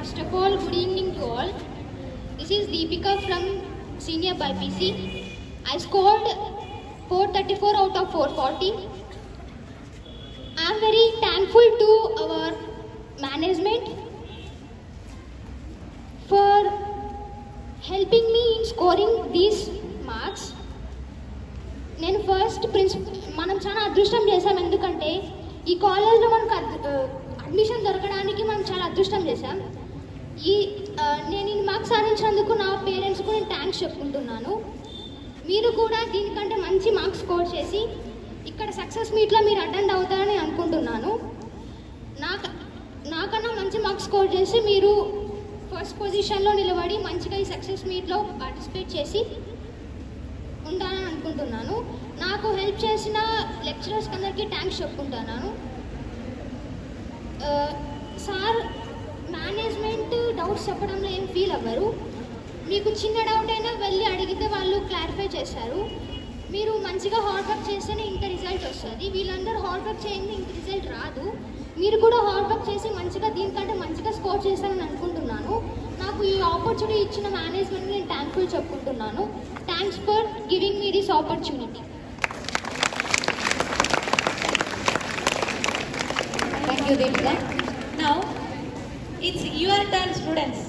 First of all, good evening to all. This is Deepika from Senior BPC. I scored 434 out of 440. I am very thankful to our management for helping me in scoring these marks. నేను first మనం చాలా అదృష్టం చేసాం, ఎందుకంటే ఈ కాలేజ్లో మనకు admission దొరకడానికి మనం చాలా అదృష్టం చేశాం. నేను ఈ మార్క్స్ సాధించినందుకు నా పేరెంట్స్కు నేను థ్యాంక్స్ చెప్పుకుంటున్నాను. మీరు కూడా దీనికంటే మంచి మార్క్స్ స్కోర్ చేసి ఇక్కడ సక్సెస్ మీట్లో మీరు అటెండ్ అవుతారని అనుకుంటున్నాను. నాకన్నా మంచి మార్క్స్ స్కోర్ చేసి మీరు ఫస్ట్ పొజిషన్లో నిలబడి మంచిగా ఈ సక్సెస్ మీట్లో పార్టిసిపేట్ చేసి ఉండాలని అనుకుంటున్నాను. నాకు హెల్ప్ చేసిన లెక్చరర్స్కి అందరికీ థ్యాంక్స్ చెప్పుకుంటున్నాను. సార్ మేనేజ్మెంట్ డౌట్స్ చెప్పడంలో ఏం ఫీల్ అవ్వరు. మీకు చిన్న డౌట్ అయినా వెళ్ళి అడిగితే వాళ్ళు క్లారిఫై చేశారు. మీరు మంచిగా హార్డ్ వర్క్ చేస్తేనే ఇంత రిజల్ట్ వస్తుంది. వీళ్ళందరూ హార్డ్ వర్క్ చేయండి ఇంత రిజల్ట్ రాదు. మీరు కూడా హార్డ్ వర్క్ చేసి మంచిగా దీనికంటే మంచిగా స్కోర్ చేస్తారని అనుకుంటున్నాను. నాకు ఈ ఆపర్చునిటీ ఇచ్చిన మేనేజ్మెంట్ని నేను థ్యాంక్ఫుల్ చెప్పుకుంటున్నాను. Thanks for giving me this opportunity. Thank you, Deepika. Now, it's your turn, students.